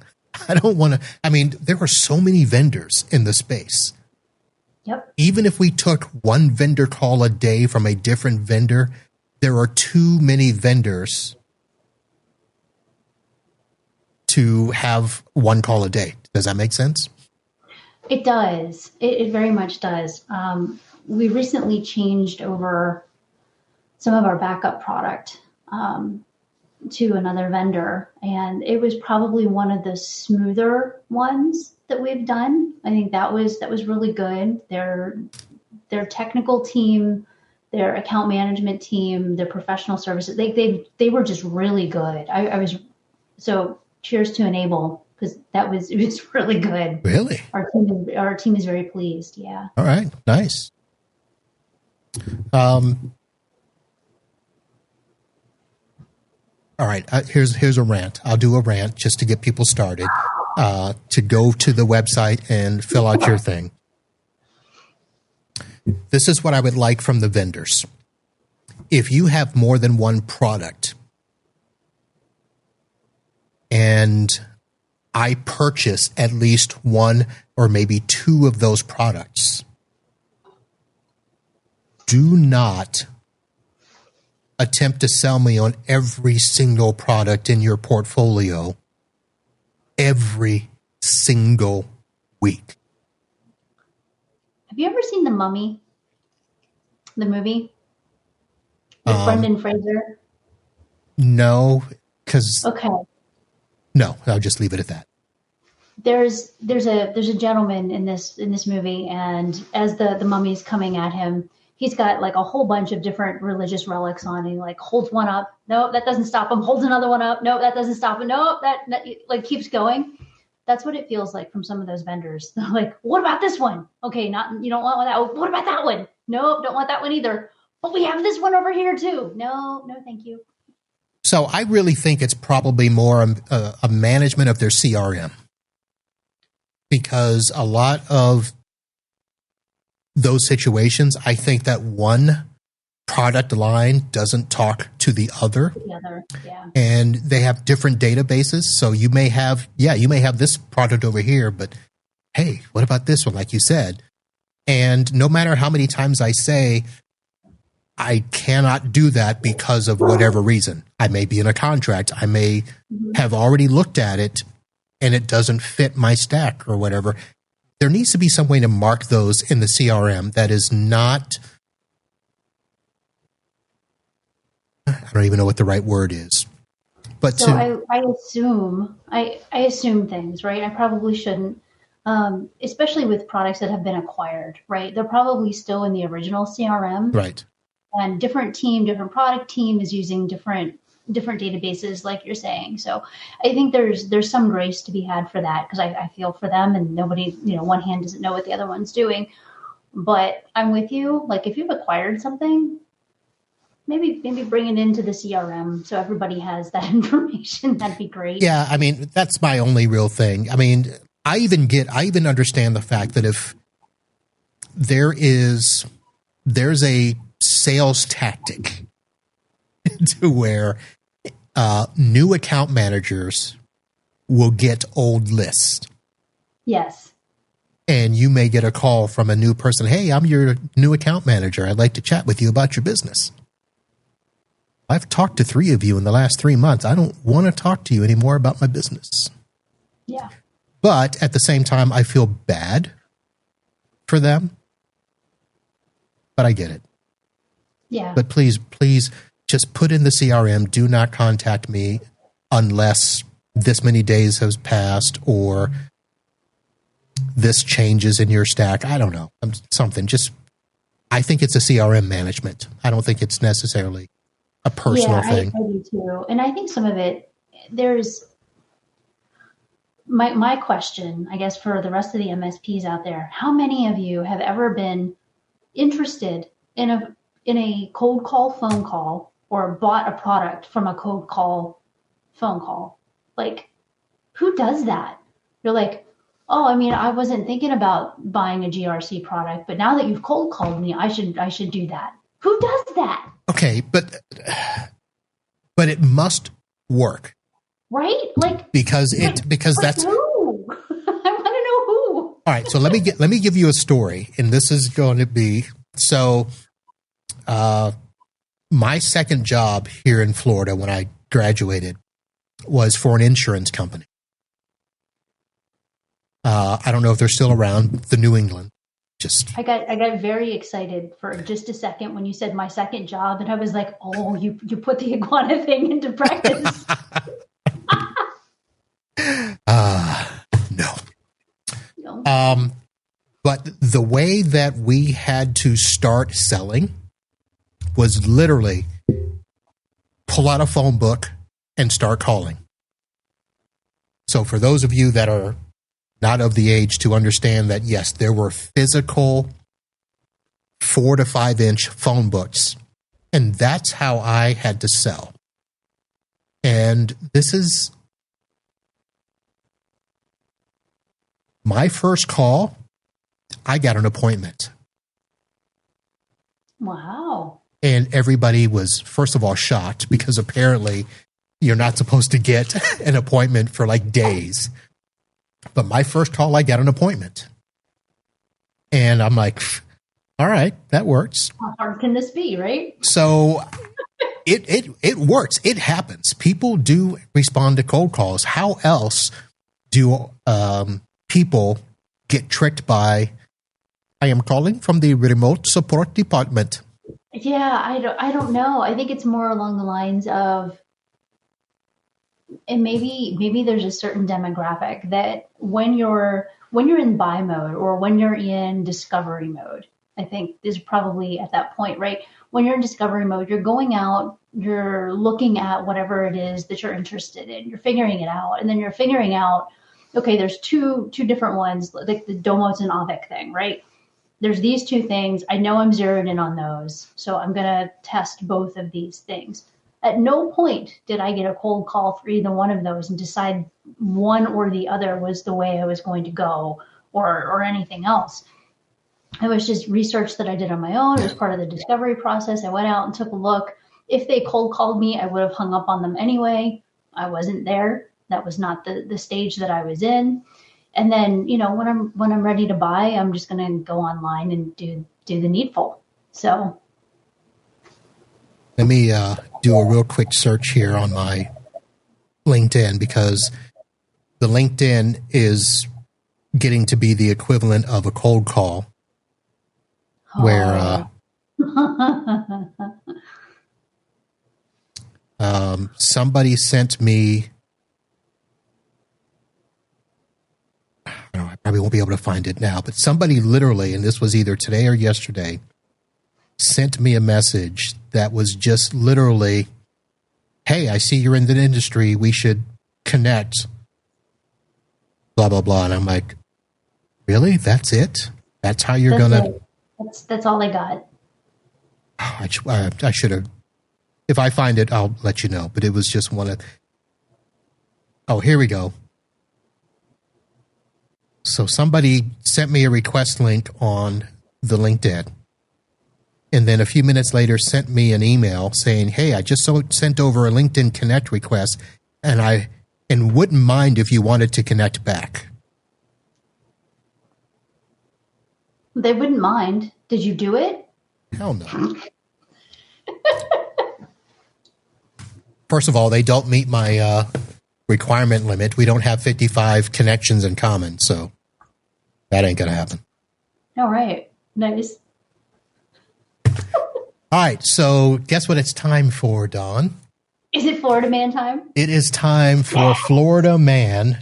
I don't want to. There are so many vendors in the space. Yep. Even if we took one vendor call a day from a different vendor, there are too many vendors to have one call a day. Does that make sense? It does. It very much does. We recently changed over some of our backup product to another vendor, and it was probably one of the smoother ones that we've done. I think that was really good. Their technical team, their account management team, their professional services, they were just really good. I was so cheers to Enable because it was really good. Really? Our team is very pleased. Yeah. All right. Nice. All right. Here's a rant. I'll do a rant just to get people started. To go to the website and fill out your thing. This is what I would like from the vendors. If you have more than one product and I purchase at least one or maybe two of those products, do not attempt to sell me on every single product in your portfolio every single week. Have you ever seen The Mummy? The movie? With Brendan Fraser? No, because okay. No, I'll just leave it at that. There's a gentleman in this movie, and as the mummy's coming at him, he's got like a whole bunch of different religious relics on. He like holds one up. No, that doesn't stop him. Holds another one up. No, that doesn't stop him. No, that like keeps going. That's what it feels like from some of those vendors. They're like, what about this one? Okay, you don't want that. What about that one? No, don't want that one either. But we have this one over here too. No, thank you. So I really think it's probably more a management of their CRM, because a lot of those situations, I think that one product line doesn't talk to the other. Yeah. And they have different databases. So you may have this product over here, but hey, what about this one? Like you said. And no matter how many times I say, I cannot do that because of whatever reason. I may be in a contract. I may have already looked at it and it doesn't fit my stack or whatever. There needs to be some way to mark those in the CRM that is not, I don't even know what the right word is. But so I assume things, right? I probably shouldn't, especially with products that have been acquired, right? They're probably still in the original CRM. Right. And different product team is using different databases, like you're saying. So I think there's some grace to be had for that, because I feel for them, and nobody, one hand doesn't know what the other one's doing. But I'm with you. Like if you've acquired something, maybe bring it into the CRM so everybody has that information. That'd be great. Yeah, that's my only real thing. I even understand the fact that if there's a sales tactic to where new account managers will get old lists. Yes. And you may get a call from a new person. Hey, I'm your new account manager. I'd like to chat with you about your business. I've talked to 3 of you in the last 3 months. I don't want to talk to you anymore about my business. Yeah. But at the same time, I feel bad for them. But I get it. Yeah. But please just put in the CRM, do not contact me unless this many days has passed or this changes in your stack. I don't know. Something. I think it's a CRM management. I don't think it's necessarily a personal thing. I do too. And I think some of it, there's my question, I guess, for the rest of the MSPs out there. How many of you have ever been interested in a cold call phone call or bought a product from a cold call phone call? Like, who does that? You're like, oh, I mean, I wasn't thinking about buying a GRC product, but now that you've cold called me, I should do that. Who does that? Okay, but it must work. Right? Like because that's who? I want to know who. All right, so let me give you a story, and this is going to be my second job here in Florida when I graduated was for an insurance company. I don't know if they're still around, the New England. I got very excited for just a second when you said my second job, and I was like, oh, you put the iguana thing into practice. No. But the way that we had to start selling was literally pull out a phone book and start calling. So for those of you that are not of the age to understand that, yes, there were physical 4 to 5 inch phone books, and that's how I had to sell. And this is my first call. I got an appointment. Wow. And everybody was, first of all, shocked because apparently you're not supposed to get an appointment for like days. But my first call, I got an appointment. And I'm like, all right, that works. How hard can this be, right? So it works. It happens. People do respond to cold calls. How else do people get tricked by, I am calling from the remote support department? Yeah, I don't know. I think it's more along the lines of, and maybe there's a certain demographic that when you're in buy mode or when you're in discovery mode, I think is probably at that point, right? When you're in discovery mode, you're going out, you're looking at whatever it is that you're interested in, you're figuring it out, and then you're figuring out, okay, there's two different ones, like the Domos and Avik thing, right? There's these 2 things. I know I'm zeroed in on those, so I'm going to test both of these things. At no point did I get a cold call for either one of those and decide one or the other was the way I was going to go or anything else. It was just research that I did on my own. It was part of the discovery process. I went out and took a look. If they cold called me, I would have hung up on them anyway. I wasn't there. That was not the stage that I was in. And then, when I'm ready to buy, I'm just going to go online and do the needful. So let me do a real quick search here on my LinkedIn, because the LinkedIn is getting to be the equivalent of a cold call, where somebody sent me. I probably won't be able to find it now, but somebody literally, and this was either today or yesterday, sent me a message that was just literally, hey, I see you're in the industry. We should connect, blah, blah, blah. And I'm like, really? That's it? That's how you're going to? That's all I got. I should have. If I find it, I'll let you know. But it was just one of, oh, here we go. So somebody sent me a request link on the LinkedIn. And then a few minutes later sent me an email saying, hey, I just sent over a LinkedIn Connect request and wouldn't mind if you wanted to connect back. They wouldn't mind. Did you do it? Hell no. First of all, they don't meet my requirement limit. We don't have 55 connections in common, so that ain't going to happen. All right. Nice. All right, so guess what it's time for, Dawn? Is it Florida Man time? It is time for Florida Man,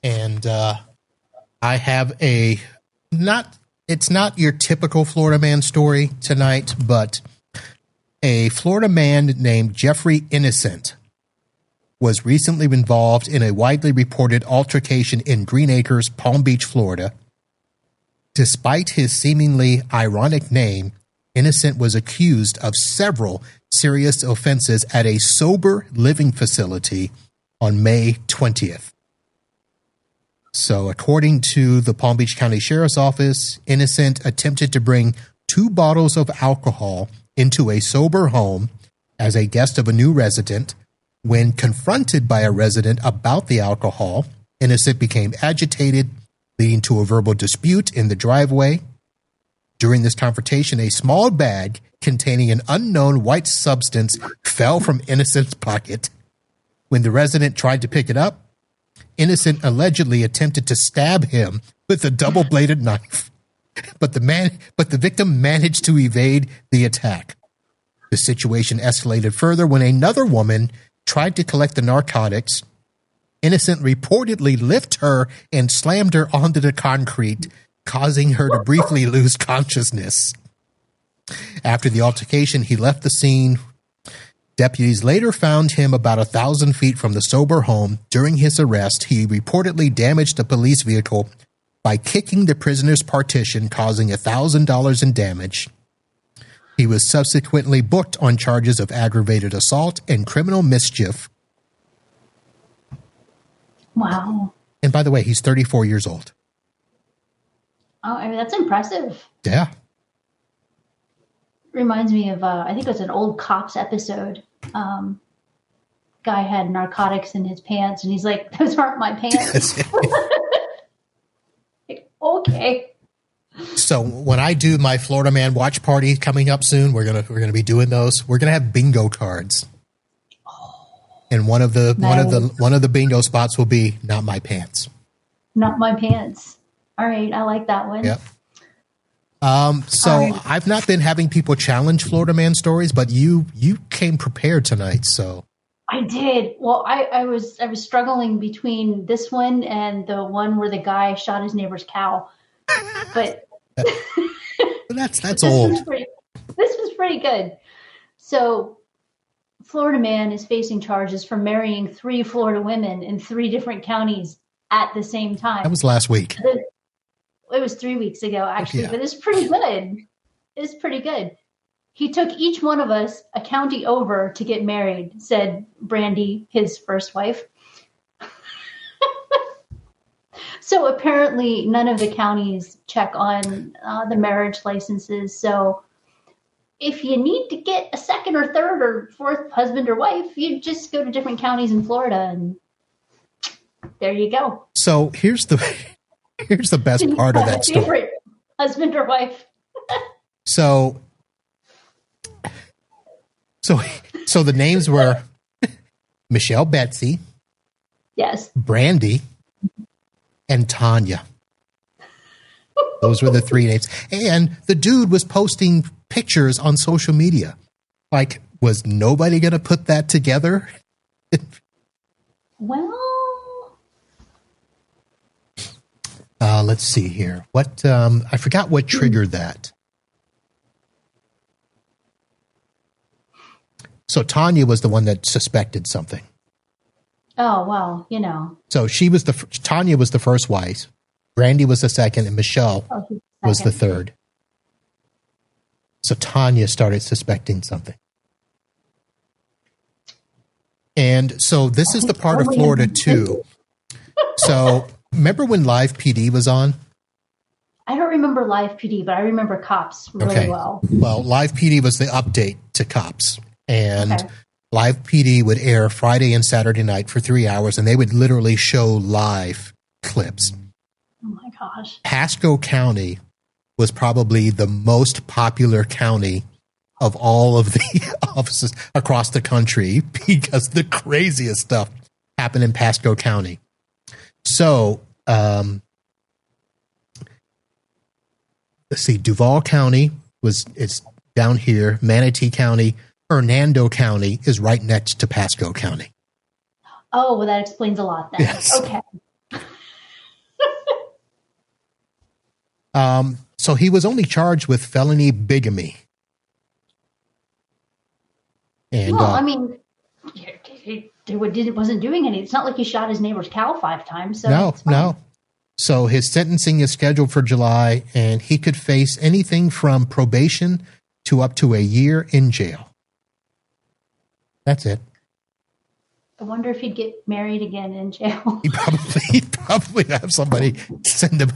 and I have it's not your typical Florida Man story tonight, but a Florida man named Jeffrey Innocent was recently involved in a widely reported altercation in Green Acres, Palm Beach, Florida. Despite his seemingly ironic name, Innocent was accused of several serious offenses at a sober living facility on May 20th. So, according to the Palm Beach County Sheriff's Office, Innocent attempted to bring 2 bottles of alcohol into a sober home as a guest of a new resident. When confronted by a resident about the alcohol, Innocent became agitated, leading to a verbal dispute in the driveway. During this confrontation, a small bag containing an unknown white substance fell from Innocent's pocket. When the resident tried to pick it up, Innocent allegedly attempted to stab him with a double-bladed knife, but the victim managed to evade the attack. The situation escalated further when another woman tried to collect the narcotics. Innocent reportedly lifted her and slammed her onto the concrete, causing her to briefly lose consciousness. After the altercation, he left the scene. Deputies later found him about 1,000 feet from the sober home. During his arrest, he reportedly damaged a police vehicle by kicking the prisoner's partition, causing $1,000 in damage. He was subsequently booked on charges of aggravated assault and criminal mischief. Wow. And by the way, he's 34 years old. Oh, I mean, that's impressive. Yeah. Reminds me of, I think it was an old Cops episode. Guy had narcotics in his pants, and he's like, those aren't my pants. Okay. So when I do my Florida Man watch party coming up soon, we're gonna be doing those. We're gonna have bingo cards. And one of the bingo spots will be not my pants. Not my pants. All right, I like that one. Yep. I've not been having people challenge Florida Man stories, but you came prepared tonight, so. I did. Well, I was struggling between this one and the one where the guy shot his neighbor's cow. But that's old. This was pretty good. So, Florida man is facing charges for marrying 3 Florida women in 3 different counties at the same time. That was last week. It was 3 weeks ago, actually, Yeah. but it's pretty good. It's pretty good. He took each one of us a county over to get married, said Brandy, his first wife. So apparently none of the counties check on the marriage licenses. So if you need to get a second or third or fourth husband or wife, you just go to different counties in Florida and there you go. So here's the best part of that story. Favorite husband or wife. So the names were Michelle Betsy, Yes. Brandy, and Tanya. Those were the 3 names. And the dude was posting pictures on social media. Like, was nobody going to put that together? Well, let's see here. What I forgot what triggered that. So Tanya was the one that suspected something. oh, well, you know. So Tanya was the first wife, Brandy was the second, and Michelle was the third. So Tanya started suspecting something. And so this is the part of Florida too. So Remember when Live PD was on? I don't remember Live PD, but I remember Cops really well. Well, Live PD was the update to Cops. And Live PD would air Friday and Saturday night for 3 hours, and they would literally show live clips. Oh, my gosh. Pasco County was probably the most popular county of all of the offices across the country because the craziest stuff happened in Pasco County. So, let's see, Duval County it's down here. Manatee County, Hernando County is right next to Pasco County. Oh, well, that explains a lot then. Yes. Okay. So he was only charged with felony bigamy. And, well, I mean, he wasn't doing anything. It's not like he shot his neighbor's cow 5 times. So no. So his sentencing is scheduled for July, and he could face anything from probation to up to a year in jail. That's it. I wonder if he'd get married again in jail. He'd probably have somebody send him.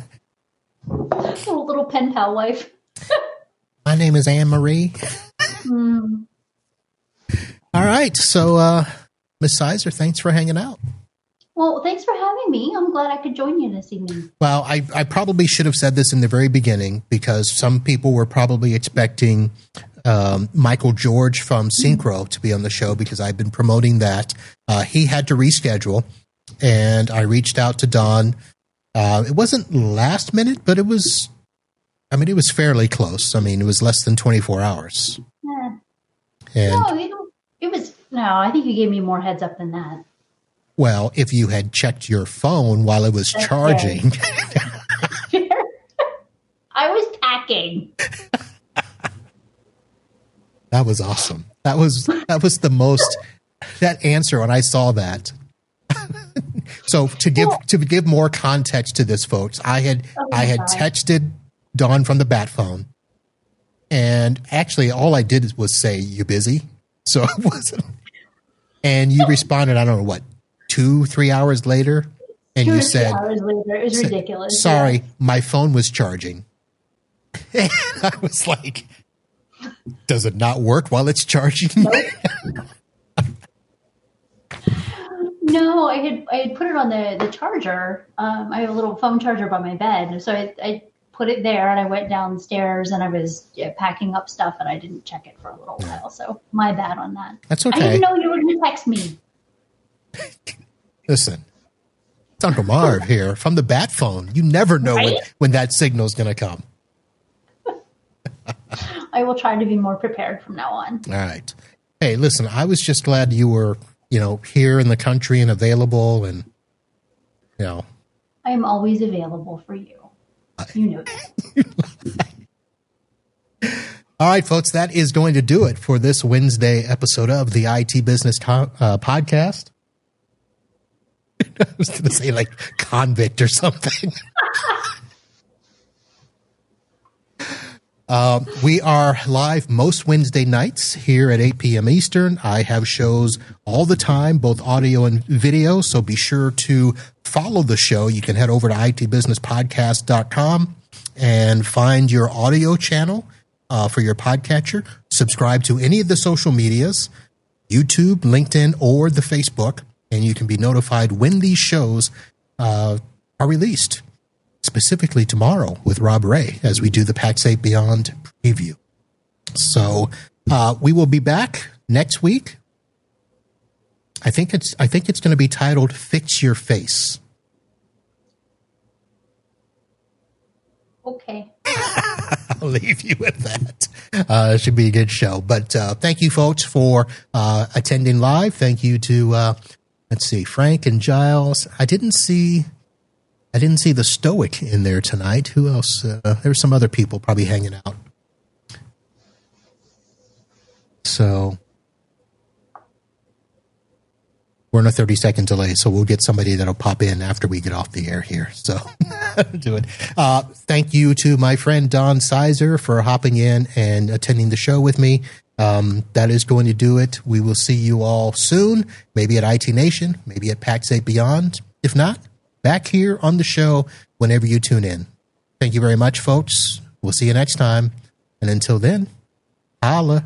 Little pen pal wife. My name is Anne Marie. All right. So, Ms. Sizer, thanks for hanging out. Well, thanks for having me. I'm glad I could join you this evening. Well, I probably should have said this in the very beginning because some people were probably expecting Michael George from Synchro to be on the show because I've been promoting that. He had to reschedule, and I reached out to Dawn. It wasn't last minute, but it was fairly close. I mean, it was less than 24 hours. Yeah. And I think you gave me more heads up than that. Well, if you had checked your phone while it was charging. I was packing. That was awesome. That was the most, that answer when I saw that. So to give more context to this, folks, I had texted Dawn from the bat phone, and actually all I did was say, "You busy?" So it wasn't. And you responded, I don't know what, 2-3 hours later, and you said, 2 hours later, it was ridiculous. Sorry, my phone was charging. And I was like, does it not work while it's charging? Nope. No, I had put it on the charger. I have a little phone charger by my bed. So I put it there, and I went downstairs, and I was packing up stuff, and I didn't check it for a little while. So my bad on that. That's okay. I didn't know you were going to text me. Listen, it's Uncle Marv here from the bat phone. You never know when that signal's going to come. I will try to be more prepared from now on. All right. Hey, listen, I was just glad you were, here in the country and available, and, I am always available for you. You know that. All right, folks, that is going to do it for this Wednesday episode of the IT Business Podcast. I was going to say like convict or something. We are live most Wednesday nights here at 8 p.m. Eastern. I have shows all the time, both audio and video, so be sure to follow the show. You can head over to itbusinesspodcast.com and find your audio channel for your podcatcher. Subscribe to any of the social medias, YouTube, LinkedIn, or the Facebook, and you can be notified when these shows are released. Specifically tomorrow with Rob Ray as we do the PAX8 Beyond preview. So we will be back next week. I think it's going to be titled "Fix Your Face." Okay. I'll leave you with that. It should be a good show. But thank you, folks, for attending live. Thank you to Frank and Giles. I didn't see the Stoic in there tonight. Who else? There were some other people probably hanging out. So we're in a 30-second delay, so we'll get somebody that'll pop in after we get off the air here. So do it. Thank you to my friend Don Sizer for hopping in and attending the show with me. That is going to do it. We will see you all soon, maybe at IT Nation, maybe at PAX8 Beyond. If not, back here on the show whenever you tune in. Thank you very much, folks. We'll see you next time. And until then, holla.